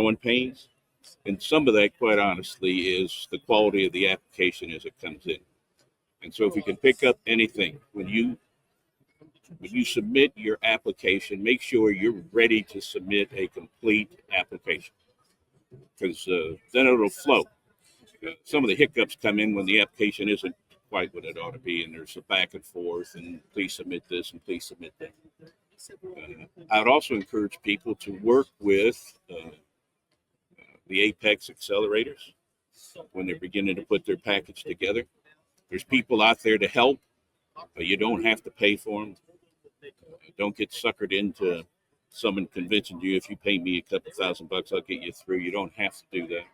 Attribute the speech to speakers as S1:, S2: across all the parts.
S1: growing pains. And some of that, quite honestly, is the quality of the application as it comes in. And so if you can pick up anything, when you submit your application, make sure you're ready to submit a complete application, because then it'll flow. Some of the hiccups come in when the application isn't quite what it ought to be, and there's a back and forth, and please submit this and please submit that. I would also encourage people to work with the Apex Accelerators when they're beginning to put their package together. There's people out there to help. You don't have to pay for them. Don't get suckered into someone convincing you, if you pay me a couple $1,000, I'll get you through. You don't have to do that.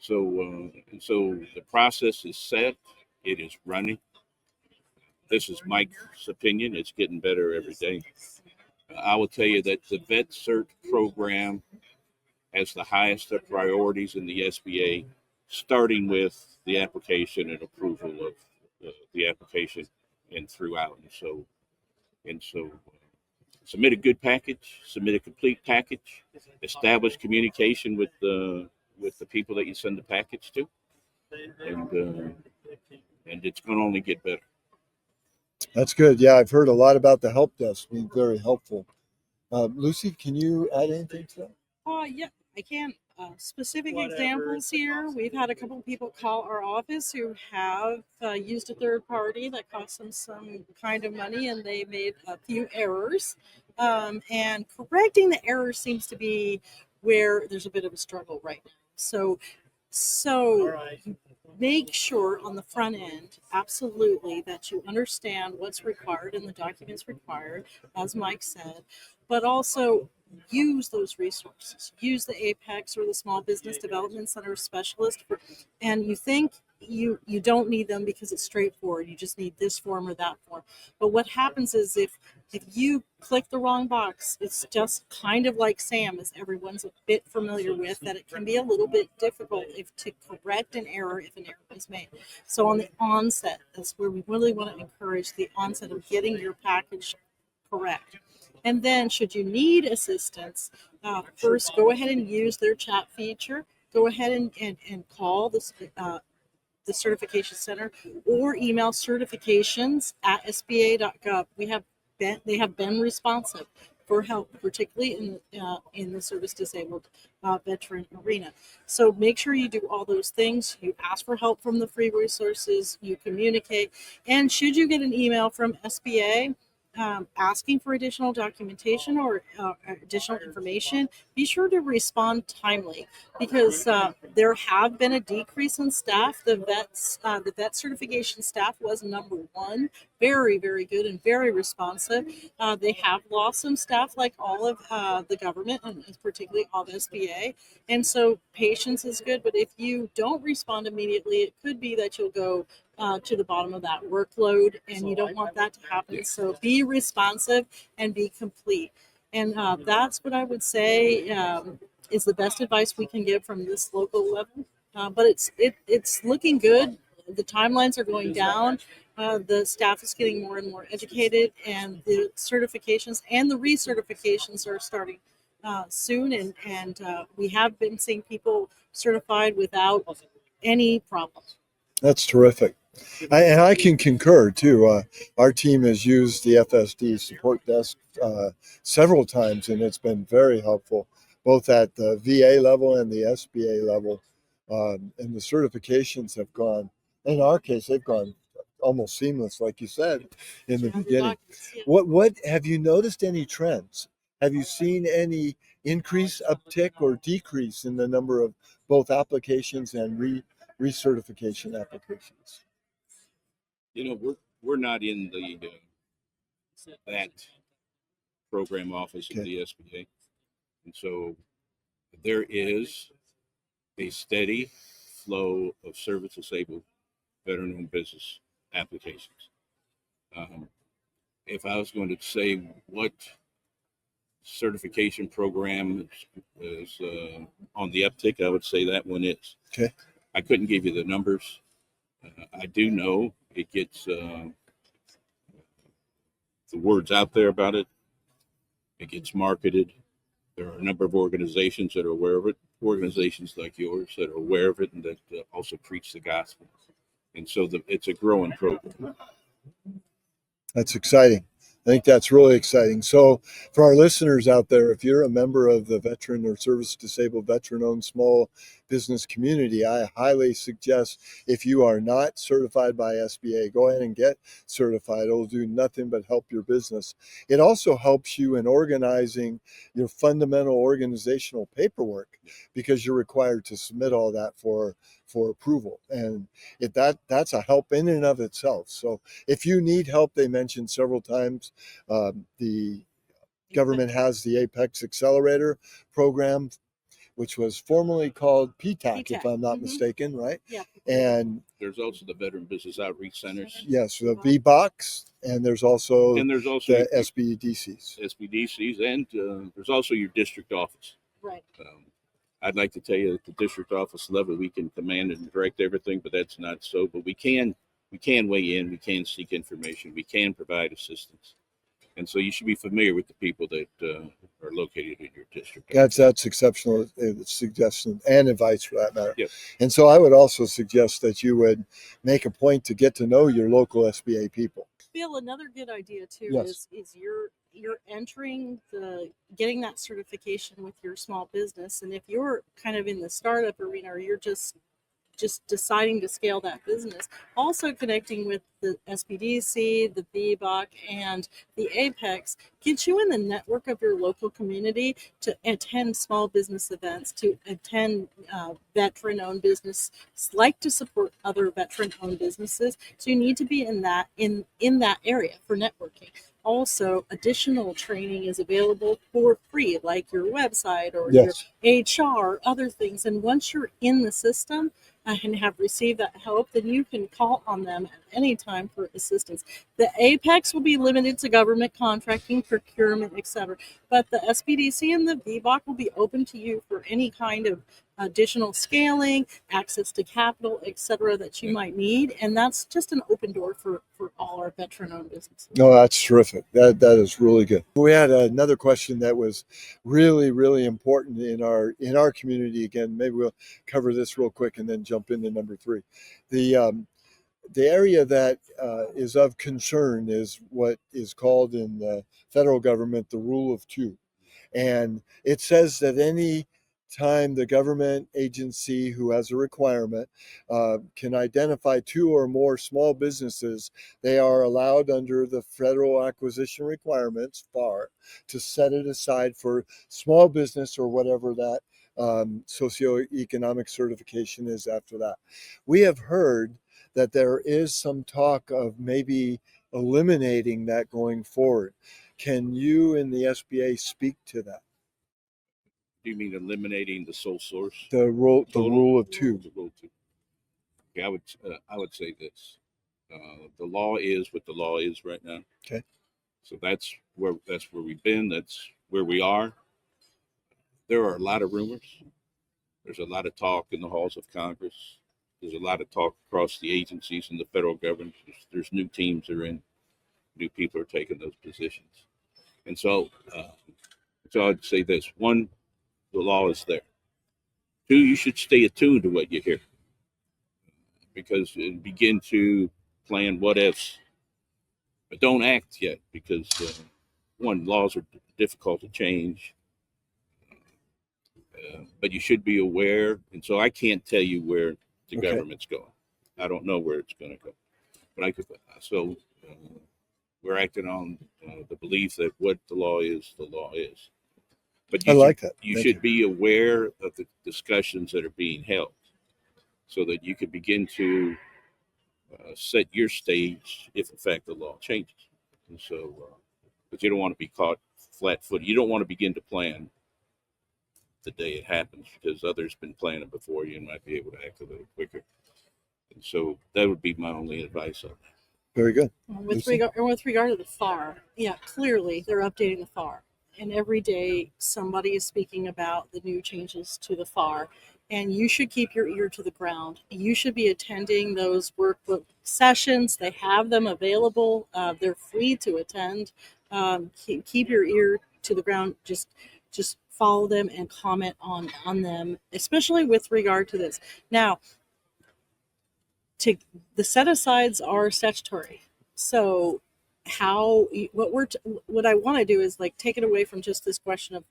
S1: So the process is set. It is running. This is Mike's opinion. It's getting better every day. I will tell you that the Vet Cert program has the highest of priorities in the SBA, starting with the application and approval of the application and throughout. And so submit a good package, submit a complete package, establish communication with the people that you send the package to, and it's going to only get better.
S2: That's good. Yeah, I've heard a lot about the help desk being very helpful. Luci, can you add anything to that?
S3: Yeah, I can. Specific examples here. We've had a couple of people call our office who have used a third party that cost them some kind of money, and they made a few errors. And correcting the errors seems to be where there's a bit of a struggle right now. So make sure on the front end, absolutely, that you understand what's required and the documents required, as Mike said, but also use those resources. Use the Apex or the Small Business Development Center specialist, and you think you don't need them because it's straightforward. You just need this form or that form. But what happens is if you click the wrong box, it's just kind of like SAM, as everyone's a bit familiar with, that it can be a little bit difficult to correct an error if an error is made. So on the onset, that's where we really want to encourage the onset of getting your package correct. And then should you need assistance, first go ahead and use their chat feature. Go ahead and call the certification center or email certifications@sba.gov. They have been responsive for help, particularly in the service disabled veteran arena. So make sure you do all those things. You ask for help from the free resources, you communicate, and should you get an email from SBA asking for additional documentation or additional information, be sure to respond timely, because there have been a decrease in staff. The vet certification staff was number one, very, very good and very responsive. They have lost some staff, like all of the government, and particularly all the SBA. And so patience is good, but if you don't respond immediately, it could be that you'll go to the bottom of that workload, and you don't want that to happen. So be responsive and be complete. And that's what I would say is the best advice we can give from this local level. But it's looking good. The timelines are going down. The staff is getting more and more educated, and the certifications and the recertifications are starting soon. And we have been seeing people certified without any problems.
S2: That's terrific. And I can concur too. Our team has used the FSD support desk several times, and it's been very helpful, both at the VA level and the SBA level. And the certifications have gone, in our case, they've gone almost seamless, like you said in the beginning. What have you noticed any trends? Have you seen any increase, uptick, or decrease in the number of both applications and recertification applications?
S1: You know, we're not in that program office of the SBA, and so there is a steady flow of service disabled veteran-owned business applications. If I was going to say what certification program is on the uptick, I would say that one is.
S2: Okay.
S1: I couldn't give you the numbers. I do know it gets the words out there about it. It gets marketed. There are a number of organizations that are aware of it, organizations like yours that are aware of it and that also preach the gospel. And so it's a growing program.
S2: That's exciting. I think that's really exciting. So, for our listeners out there, if you're a member of the veteran or service disabled veteran owned small business community, I highly suggest, if you are not certified by SBA, go ahead and get certified. It'll do nothing but help your business. It also helps you in organizing your fundamental organizational paperwork, because you're required to submit all that for approval. And that's a help in and of itself. So if you need help, they mentioned several times, the government has the Apex Accelerator program, which was formerly called PTAC, if I'm not mistaken, right?
S3: Yeah.
S2: And
S1: There's also the Veteran Business Outreach Centers.
S2: yes, the VBOCs, and there's also
S1: the
S2: SBDCs.
S1: SBDCs, and there's also your district office.
S3: Right.
S1: I'd like to tell you at the district office level, we can command and direct everything, but that's not so. But we can weigh in, we can seek information, we can provide assistance. And so you should be familiar with the people that are located in your district.
S2: That's exceptional suggestion and advice for that matter.
S1: Yes.
S2: And so I would also suggest that you would make a point to get to know your local SBA people.
S3: Bill, another good idea too
S2: Yes.
S3: is you're entering getting that certification with your small business, and if you're kind of in the startup arena, or you're just deciding to scale that business, also connecting with the SBDC, the VBOC, and the Apex gets you in the network of your local community to attend small business events, to attend veteran-owned business, like to support other veteran-owned businesses. So you need to be in that area for networking. Also, additional training is available for free, like your website or
S2: Yes.
S3: your HR, other things. And once you're in the system and have received that help, then you can call on them at any time for assistance. The Apex will be limited to government contracting, procurement, etc. But the SBDC and the VBOC will be open to you for any kind of additional scaling, access to capital, etc. that you might need. And that's just an open door for all our veteran-owned businesses.
S2: No, that's terrific. That is really good. We had another question that was really, really important in our community. Again, maybe we'll cover this real quick and then jump into number 3. The area that is of concern is what is called in the federal government the rule of 2. And it says that any time the government agency who has a requirement can identify 2 or more small businesses, they are allowed under the federal acquisition requirements, FAR, to set it aside for small business or whatever that socioeconomic certification is after that. We have heard that there is some talk of maybe eliminating that going forward. Can you in the SBA speak to that?
S1: Do you mean eliminating the sole source?
S2: The rule of 2.
S1: The rule of 2. Okay, I would say this: the law is what the law is right now.
S2: Okay.
S1: So that's where we've been. That's where we are. There are a lot of rumors. There's a lot of talk in the halls of Congress. There's a lot of talk across the agencies and the federal government. There's new teams that are in. New people are taking those positions. And so I'd say this: 1, the law is there. 2, you should stay attuned to what you hear, because begin to plan what ifs, but don't act yet, because 1, laws are difficult to change, but you should be aware. And so I can't tell you where the government's going. I don't know where it's going to go, but I could. So we're acting on the belief that what the law is, the law is. But you should be aware of the discussions that are being held, so that you can begin to set your stage if, in fact, the law changes. And so, but you don't want to be caught flat-footed. You don't want to begin to plan the day it happens, because others been planning before you and might be able to act a little quicker. And so that would be my only advice on that.
S2: Very good.
S3: With regard to the FAR, yeah, clearly they're updating the FAR. And every day somebody is speaking about the new changes to the FAR. And you should keep your ear to the ground. You should be attending those workbook sessions. They have them available. They're free to attend. Keep your ear to the ground. Just follow them and comment on them, especially with regard to this. Now, the set-asides are statutory. So what I want to do is like take it away from just this question of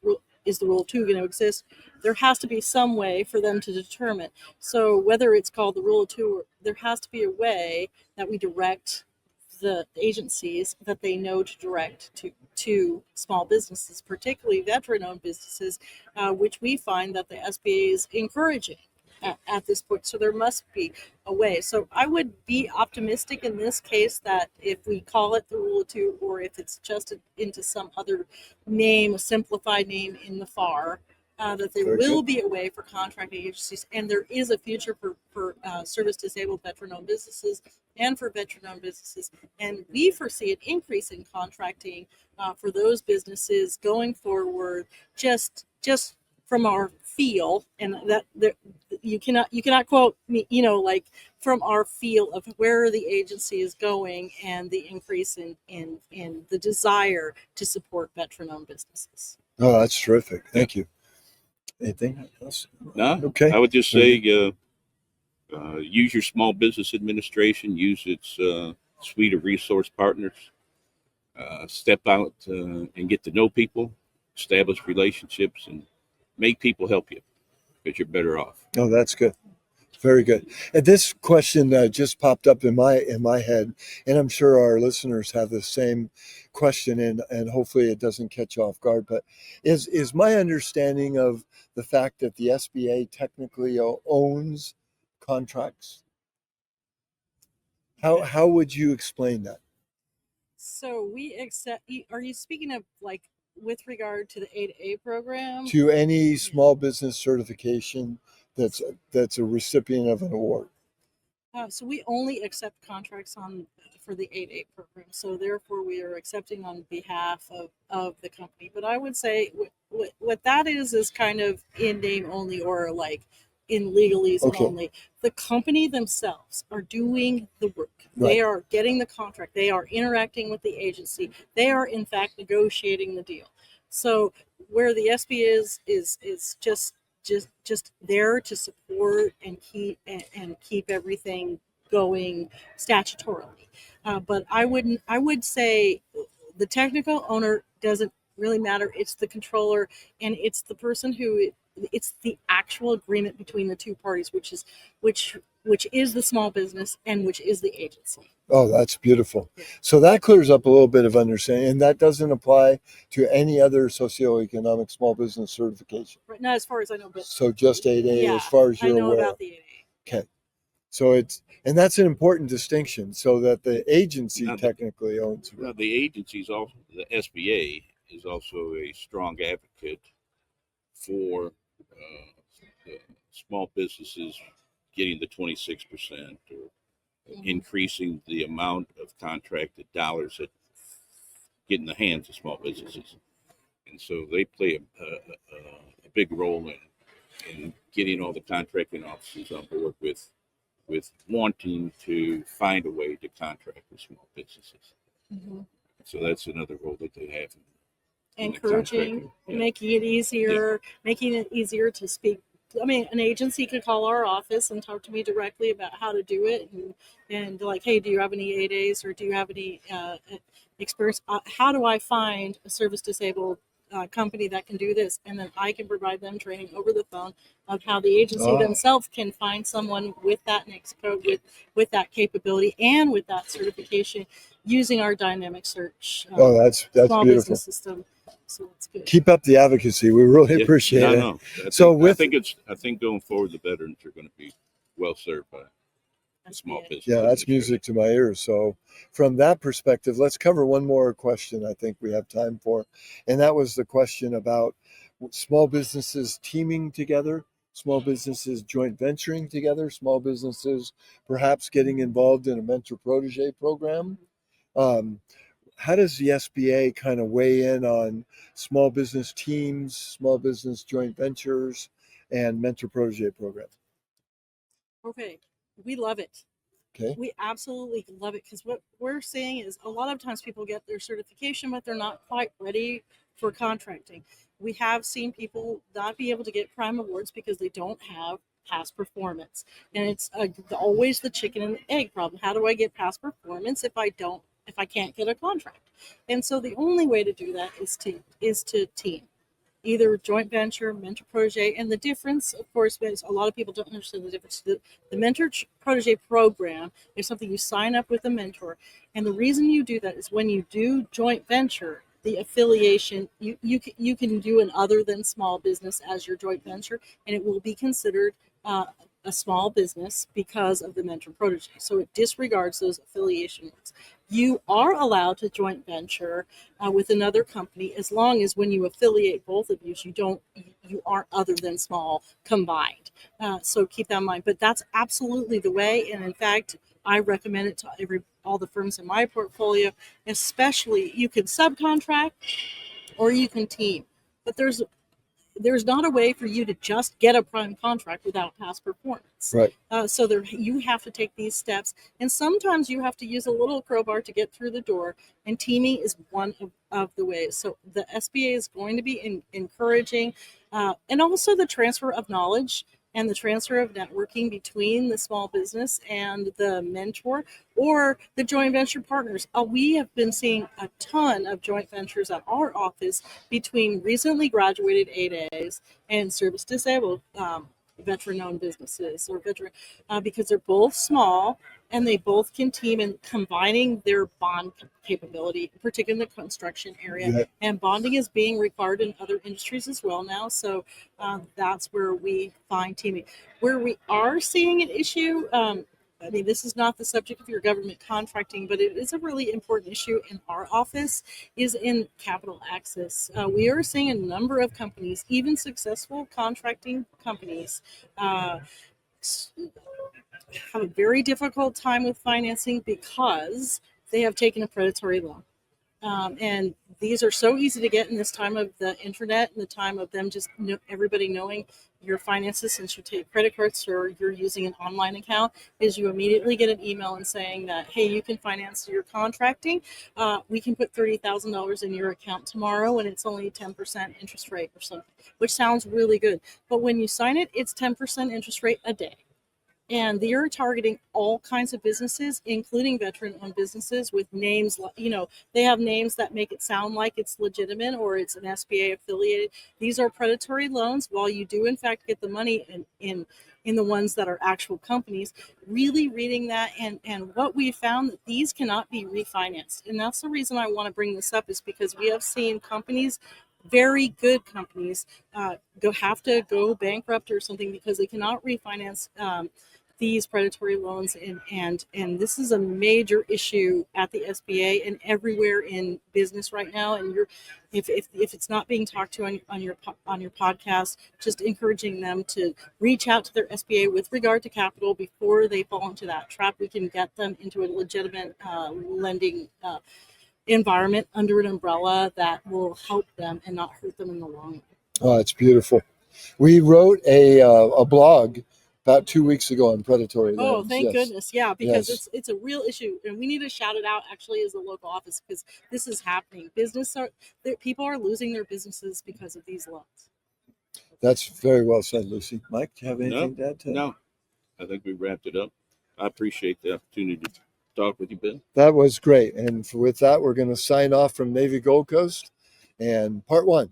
S3: is the Rule 2 going to exist? There has to be some way for them to determine. So whether it's called the Rule 2, there has to be a way that we direct the agencies that they know to direct to small businesses, particularly veteran-owned businesses, which we find that the SBA is encouraging at this point. So there must be a way. So I would be optimistic in this case that if we call it the Rule of 2, or if it's just into some other name, a simplified name in the FAR, that there will be a way for contracting agencies, and there is a future for service-disabled veteran-owned businesses and for veteran-owned businesses. And we foresee an increase in contracting for those businesses going forward, just from our feel, and that you cannot quote me, like from our feel of where the agency is going and the increase in the desire to support veteran-owned businesses.
S2: Oh, that's terrific. Thank you. Anything else?
S1: No.
S2: Okay.
S1: I would just say use your small business administration, use its suite of resource partners, step out and get to know people, establish relationships, and make people help you because you're better off.
S2: Oh, that's good. Very good. And this question just popped up in my head, and I'm sure our listeners have the same question, and hopefully it doesn't catch you off guard. But is my understanding of the fact that the SBA technically owns contracts? How would you explain that?
S3: So we accept. Are you speaking of like with regard to the 8A program?
S2: To any small business certification that's a recipient of an award.
S3: So we only accept contracts for the 8A program. So therefore, we are accepting on behalf of the company. But I would say what that is kind of in name only, or like in legalese only. The company themselves are doing the work.
S2: Right.
S3: They are getting the contract. They are interacting with the agency. They are in fact negotiating the deal. So where the SBA is just there to support and keep everything going statutorily. But I would say the technical owner doesn't really matter. It's the controller, and it's the person it's the actual agreement between the two parties, which is the small business and which is the agency.
S2: Oh, that's beautiful. So that clears up a little bit of understanding, and that doesn't apply to any other socioeconomic small business certification.
S3: Right, not as far as I know, but
S2: so just 8A as far as you're
S3: I know
S2: aware.
S3: About the 8A.
S2: Okay. So and that's an important distinction, so that the agency technically owns it.
S1: Well, the agency's also, the SBA is also a strong advocate for the small businesses getting the 26% or increasing the amount of contracted dollars that get in the hands of small businesses. And so they play a big role in getting all the contracting offices on board with wanting to find a way to contract with small businesses.
S3: Mm-hmm.
S1: So that's another role that they have.
S3: Encouraging, making it easier to speak. I mean, an agency could call our office and talk to me directly about how to do it, and like, hey, do you have any 8As, or do you have any experience? How do I find a service-disabled company that can do this? And then I can provide them training over the phone of how the agency themselves can find someone with that NAICS code, with that capability, and with that certification, using our dynamic search
S2: that's
S3: small
S2: beautiful
S3: business system. So that's good.
S2: Keep up the advocacy. We really appreciate it.
S1: No. I think going forward, the veterans are going to be well served by small business.
S2: Yeah, that's music to my ears. So from that perspective, let's cover one more question I think we have time for. And that was the question about small businesses teaming together, small businesses joint venturing together, small businesses perhaps getting involved in a mentor-protégé program. How does the SBA kind of weigh in on small business teams, small business joint ventures, and mentor-protégé program?
S3: Okay, we love it.
S2: Okay.
S3: We absolutely love it, because what we're seeing is a lot of times people get their certification, but they're not quite ready for contracting. We have seen people not be able to get prime awards because they don't have past performance, and it's always the chicken and the egg problem. How do I get past performance if I can't get a contract? And so the only way to do that is to team, either joint venture, mentor protege. And the difference, of course, is a lot of people don't understand the difference. The Mentor-Protégé Program is something you sign up with a mentor. And the reason you do that is when you do joint venture, the affiliation, you can do an other than small business as your joint venture, and it will be considered a small business because of the mentor protege. So it disregards those affiliations. You are allowed to joint venture with another company as long as when you affiliate both of you, you aren't other than small combined. So keep that in mind. But that's absolutely the way. And in fact, I recommend it to all the firms in my portfolio, especially you can subcontract or you can team. But there's not a way for you to just get a prime contract without past performance.
S2: Right.
S3: So you have to take these steps, and sometimes you have to use a little crowbar to get through the door, and teaming is one of the ways. So the SBA is going to be encouraging, and also the transfer of knowledge and the transfer of networking between the small business and the mentor or the joint venture partners. We have been seeing a ton of joint ventures at our office between recently graduated 8As and service disabled veteran-owned businesses, or veteran, because they're both small and they both can team in combining their bond capability, particularly in the construction area.
S2: Yeah.
S3: And bonding is being required in other industries as well now. So that's where we find teaming. Where we are seeing an issue, I mean, this is not the subject of your government contracting, but it is a really important issue in our office, is in capital access. We are seeing a number of companies, even successful contracting companies, have a very difficult time with financing because they have taken a predatory loan. And these are so easy to get in this time of the internet and the time of them just everybody knowing your finances, since you take credit cards or you're using an online account, is you immediately get an email and saying that, hey, you can finance your contracting. We can put $30,000 in your account tomorrow and it's only 10% interest rate or something, which sounds really good. But when you sign it, it's 10% interest rate a day. And they're targeting all kinds of businesses, including veteran-owned businesses with names, they have names that make it sound like it's legitimate or it's an SBA affiliated. These are predatory loans. While you do, in fact, get the money in the ones that are actual companies, really reading that. And what we found that these cannot be refinanced. And that's the reason I want to bring this up, is because we have seen companies, very good companies, have to go bankrupt or something because they cannot refinance these predatory loans, and this is a major issue at the SBA and everywhere in business right now. And if it's not being talked to on your podcast, just encouraging them to reach out to their SBA with regard to capital before they fall into that trap. We can get them into a legitimate lending environment under an umbrella that will help them and not hurt them in the long run.
S2: Oh, it's beautiful. We wrote a blog about 2 weeks ago on predatory loans.
S3: Oh, thank goodness. Yeah, because
S2: Yes.
S3: it's a real issue, and we need to shout it out actually as a local office, because this is happening. People are losing their businesses because of these loans.
S2: That's very well said, Lucy. Mike, do you have anything to add to that?
S1: No, I think we wrapped it up. I appreciate the opportunity to talk with you, Ben.
S2: That was great. And with that, we're going to sign off from Navy Gold Coast and part 1.